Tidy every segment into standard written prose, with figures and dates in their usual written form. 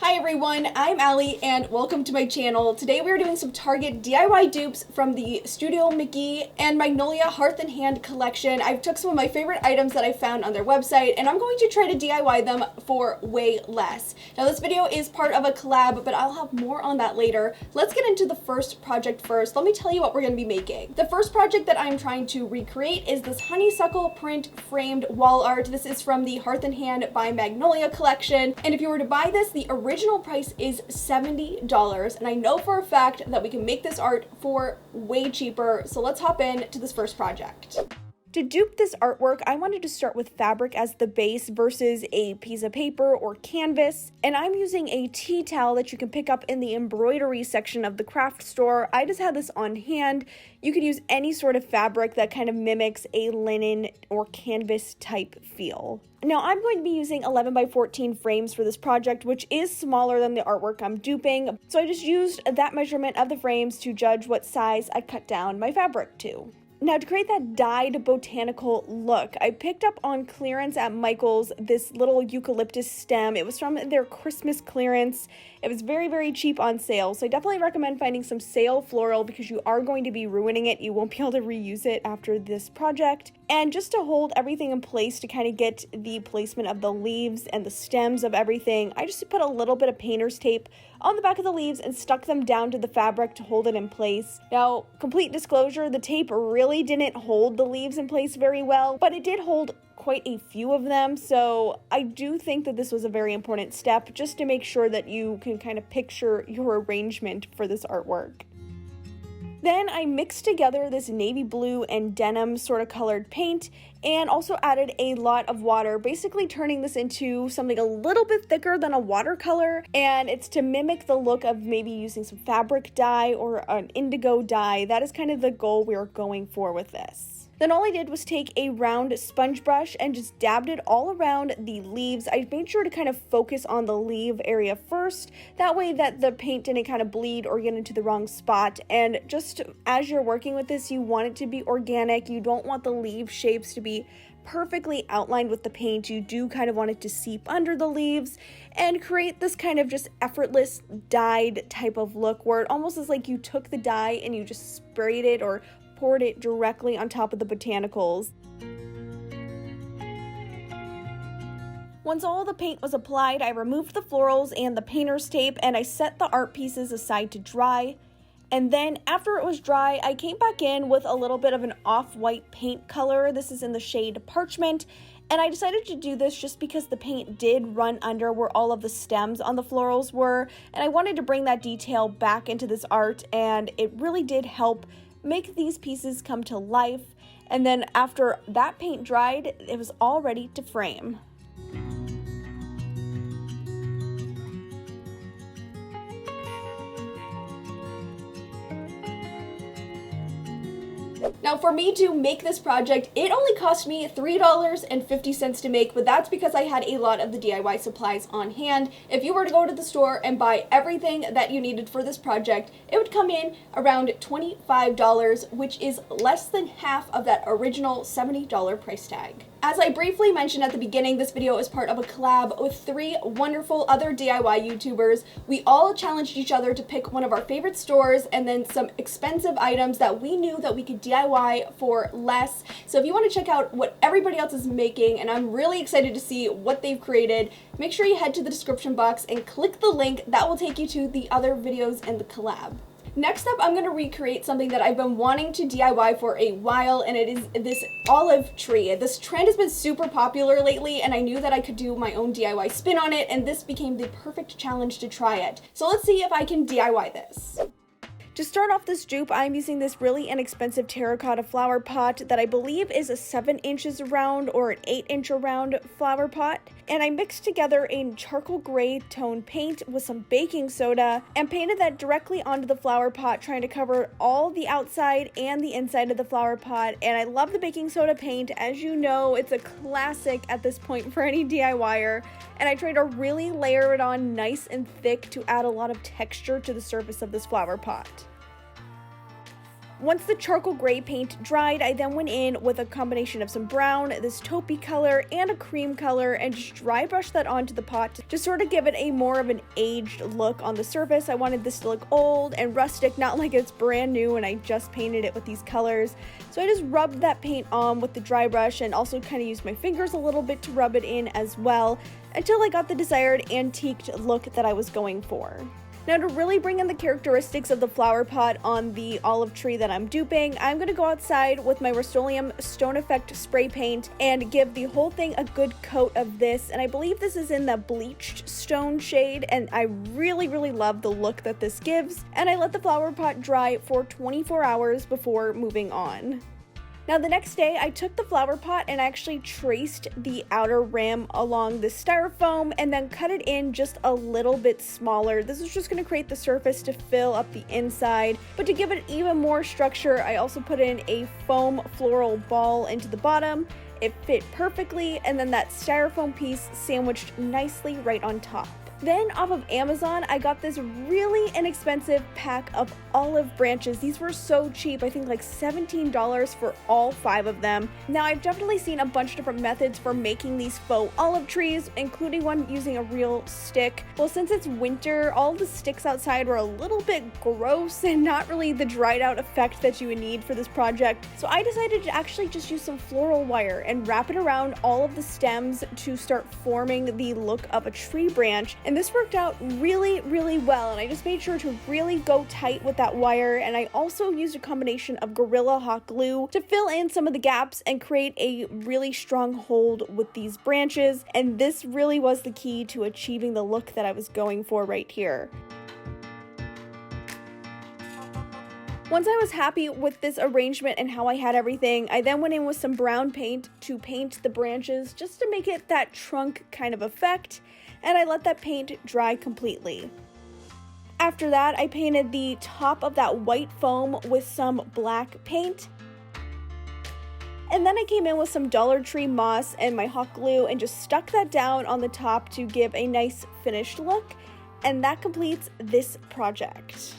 Hi everyone, I'm Alli and welcome to my channel. Today we're doing some Target DIY dupes from the Studio McGee and Magnolia Hearth and Hand collection. I've took some of my favorite items that I found on their website and I'm going to try to DIY them for way less. Now this video is part of a collab, but I'll have more on that later. Let's get into the first project first. Let me tell you what we're going to be making. The first project that I'm trying to recreate is this honeysuckle print framed wall art. This is from the Hearth and Hand by Magnolia collection, and if you were to buy this, the original price is $70, and I know for a fact that we can make this art for way cheaper, so let's hop in to this first project. To dupe this artwork, I wanted to start with fabric as the base versus a piece of paper or canvas, and I'm using a tea towel that you can pick up in the embroidery section of the craft store. I just had this on hand. You could use any sort of fabric that kind of mimics a linen or canvas type feel. Now I'm going to be using 11 by 14 frames for this project, which is smaller than the artwork I'm duping, so I just used that measurement of the frames to judge what size I cut down my fabric to. Now to create that dyed botanical look, I picked up on clearance at Michael's this little eucalyptus stem. It was from their Christmas clearance. It was very, very cheap on sale, so I definitely recommend finding some sale floral because you are going to be ruining it. You won't be able to reuse it after this project. And just to hold everything in place to kind of get the placement of the leaves and the stems of everything, I just put a little bit of painter's tape on the back of the leaves and stuck them down to the fabric to hold it in place. Now, complete disclosure, the tape really didn't hold the leaves in place very well, but it did hold quite a few of them, so I do think that this was a very important step just to make sure that you can kind of picture your arrangement for this artwork. Then I mixed together this navy blue and denim sort of colored paint and also added a lot of water, basically turning this into something a little bit thicker than a watercolor, and it's to mimic the look of maybe using some fabric dye or an indigo dye. That is kind of the goal we're going for with this. Then all I did was take a round sponge brush and just dabbed it all around the leaves. I made sure to kind of focus on the leaf area first, that way that the paint didn't kind of bleed or get into the wrong spot. And just as you're working with this, you want it to be organic. You don't want the leaf shapes to be perfectly outlined with the paint. You do kind of want it to seep under the leaves and create this kind of just effortless dyed type of look where it almost is like you took the dye and you just sprayed it or poured it directly on top of the botanicals. Once all the paint was applied, I removed the florals and the painter's tape and I set the art pieces aside to dry. And then after it was dry, I came back in with a little bit of an off-white paint color. This is in the shade Parchment. And I decided to do this just because the paint did run under where all of the stems on the florals were. And I wanted to bring that detail back into this art, and it really did help make these pieces come to life. And then after that paint dried, it was all ready to frame. Now for me to make this project, it only cost me $3.50 to make, but that's because I had a lot of the DIY supplies on hand. If you were to go to the store and buy everything that you needed for this project, it would come in around $25, which is less than half of that original $70 price tag. As I briefly mentioned at the beginning, this video is part of a collab with 3 wonderful other DIY YouTubers. We all challenged each other to pick one of our favorite stores and then some expensive items that we knew that we could DIY for less. So if you want to check out what everybody else is making, and I'm really excited to see what they've created, make sure you head to the description box and click the link that will take you to the other videos in the collab. Next up, I'm going to recreate something that I've been wanting to DIY for a while, and it is this olive tree. This trend has been super popular lately, and I knew that I could do my own DIY spin on it, and this became the perfect challenge to try it. So let's see if I can DIY this. To start off this dupe, I'm using this really inexpensive terracotta flower pot that I believe is a 7 inches around or an 8-inch around flower pot. And I mixed together a charcoal gray tone paint with some baking soda and painted that directly onto the flower pot, trying to cover all the outside and the inside of the flower pot. And I love the baking soda paint. As you know, it's a classic at this point for any DIYer. And I tried to really layer it on nice and thick to add a lot of texture to the surface of this flower pot. Once the charcoal gray paint dried, I then went in with a combination of some brown, this taupey color, and a cream color, and just dry brushed that onto the pot to sort of give it a more of an aged look on the surface. I wanted this to look old and rustic, not like it's brand new and I just painted it with these colors. So I just rubbed that paint on with the dry brush and also kind of used my fingers a little bit to rub it in as well until I got the desired antiqued look that I was going for. Now, to really bring in the characteristics of the flower pot on the olive tree that I'm duping, I'm going to go outside with my Rust-Oleum Stone Effect spray paint and give the whole thing a good coat of this. And I believe this is in the bleached stone shade, and I really love the look that this gives. And I let the flower pot dry for 24 hours before moving on. Now the next day, I took the flower pot and actually traced the outer rim along the styrofoam and then cut it in just a little bit smaller. This is just going to create the surface to fill up the inside, but to give it even more structure, I also put in a foam floral ball into the bottom. It fit perfectly, and then that styrofoam piece sandwiched nicely right on top. Then off of Amazon, I got this really inexpensive pack of olive branches. These were so cheap, I think like $17 for all 5 of them. Now, I've definitely seen a bunch of different methods for making these faux olive trees, including one using a real stick. Well, since it's winter, all the sticks outside were a little bit gross and not really the dried out effect that you would need for this project. So I decided to actually just use some floral wire and wrap it around all of the stems to start forming the look of a tree branch. And this worked out really well, and I just made sure to really go tight with that wire, and I also used a combination of Gorilla Hot Glue to fill in some of the gaps and create a really strong hold with these branches, and this really was the key to achieving the look that I was going for right here. Once I was happy with this arrangement and how I had everything, I then went in with some brown paint to paint the branches just to make it that trunk kind of effect, and I let that paint dry completely. After that, I painted the top of that white foam with some black paint. And then I came in with some Dollar Tree moss and my hot glue and just stuck that down on the top to give a nice finished look, and that completes this project.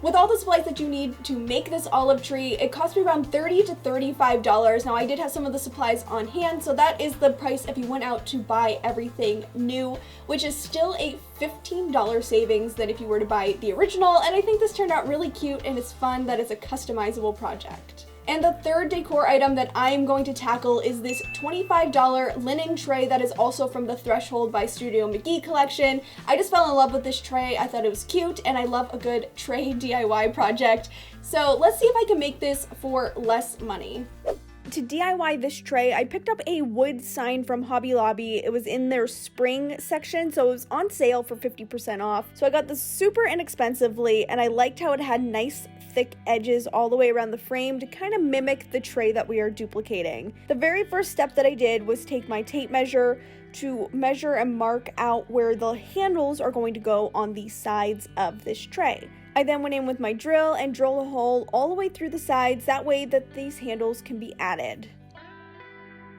With all the supplies that you need to make this olive tree, it cost me around $30 to $35. Now, I did have some of the supplies on hand, so that is the price if you went out to buy everything new, which is still a $15 savings than if you were to buy the original, and I think this turned out really cute and it's fun that it's a customizable project. And the third decor item that I'm going to tackle is this $25 linen tray that is also from the Threshold by Studio McGee collection. I just fell in love with this tray. I thought it was cute, and I love a good tray DIY project. So let's see if I can make this for less money. To DIY this tray, I picked up a wood sign from Hobby Lobby. It was in their spring section, so it was on sale for 50% off. So I got this super inexpensively, and I liked how it had nice thick edges all the way around the frame to kind of mimic the tray that we are duplicating. The very first step that I did was take my tape measure to measure and mark out where the handles are going to go on the sides of this tray. I then went in with my drill and drilled a hole all the way through the sides, that way that these handles can be added.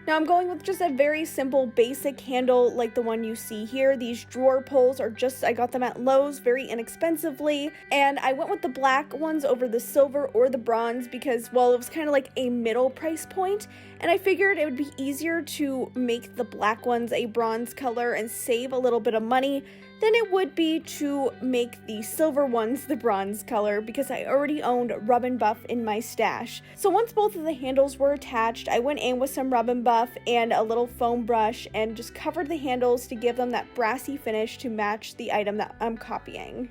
Now I'm going with just a very simple basic handle like the one you see here. These drawer pulls are I got them at Lowe's very inexpensively, and I went with the black ones over the silver or the bronze because, well, it was kind of like a middle price point, and I figured it would be easier to make the black ones a bronze color and save a little bit of money than it would be to make the silver ones the bronze color because I already owned Rub and Buff in my stash. So once both of the handles were attached, I went in with some Rub and Buff and a little foam brush and just covered the handles to give them that brassy finish to match the item that I'm copying.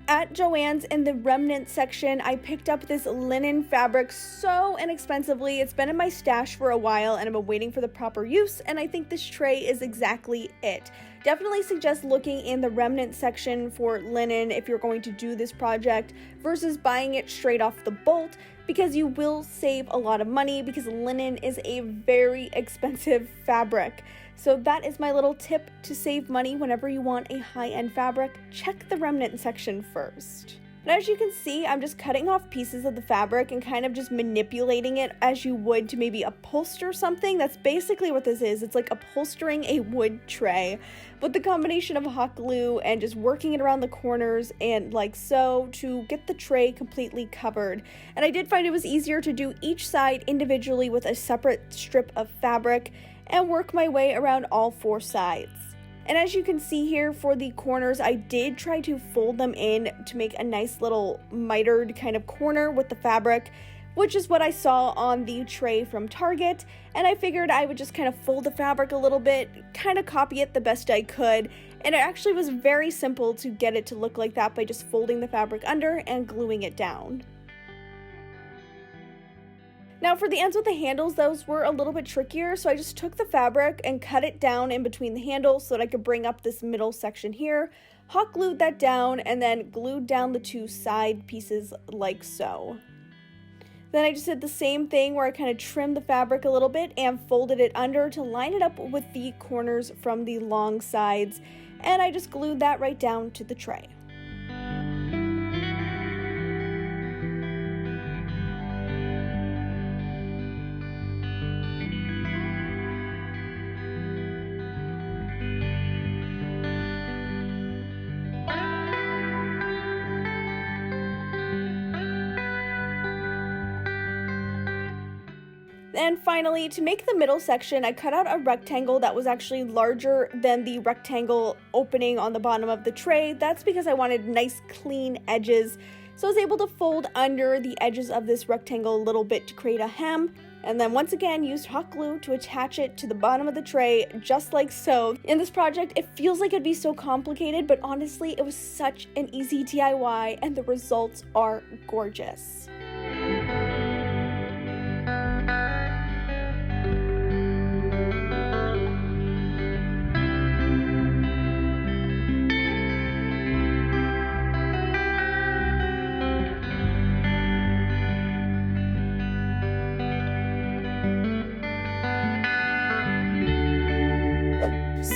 At Joann's in the remnant section, I picked up this linen fabric so inexpensively. It's been in my stash for a while and I've been waiting for the proper use, and I think this tray is exactly it. Definitely suggest looking in the remnant section for linen if you're going to do this project versus buying it straight off the bolt, because you will save a lot of money because linen is a very expensive fabric. So that is my little tip to save money whenever you want a high-end fabric. Check the remnant section first. And as you can see, I'm just cutting off pieces of the fabric and kind of just manipulating it as you would to maybe upholster something. That's basically what this is. It's like upholstering a wood tray with the combination of hot glue and just working it around the corners and like so to get the tray completely covered. And I did find it was easier to do each side individually with a separate strip of fabric and work my way around all 4 sides. And as you can see here for the corners, I did try to fold them in to make a nice little mitered kind of corner with the fabric, which is what I saw on the tray from Target. And I figured I would just kind of fold the fabric a little bit, kind of copy it the best I could. And it actually was very simple to get it to look like that by just folding the fabric under and gluing it down. Now for the ends with the handles, those were a little bit trickier, so I just took the fabric and cut it down in between the handles so that I could bring up this middle section here, hot glued that down, and then glued down the 2 side pieces like so. Then I just did the same thing where I kind of trimmed the fabric a little bit and folded it under to line it up with the corners from the long sides, and I just glued that right down to the tray. And finally, to make the middle section, I cut out a rectangle that was actually larger than the rectangle opening on the bottom of the tray. That's because I wanted nice clean edges. So I was able to fold under the edges of this rectangle a little bit to create a hem. And then once again, used hot glue to attach it to the bottom of the tray, just like so. In this project, it feels like it'd be so complicated, but honestly, it was such an easy DIY and the results are gorgeous.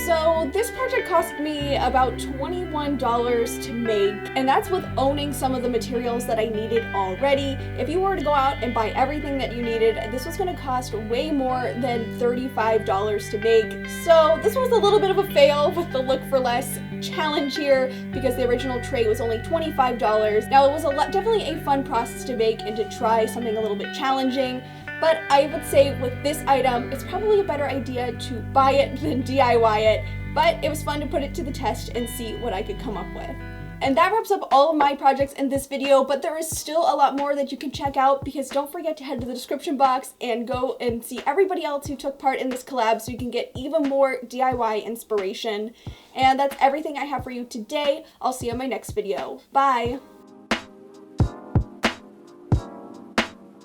So this project cost me about $21 to make, and that's with owning some of the materials that I needed already. If you were to go out and buy everything that you needed, this was going to cost way more than $35 to make. So this was a little bit of a fail with the look for less challenge here because the original tray was only $25. Now it was definitely a fun process to make and to try something a little bit challenging. But I would say with this item, it's probably a better idea to buy it than DIY it, but it was fun to put it to the test and see what I could come up with. And that wraps up all of my projects in this video, but there is still a lot more that you can check out because don't forget to head to the description box and go and see everybody else who took part in this collab so you can get even more DIY inspiration. And that's everything I have for you today. I'll see you in my next video. Bye!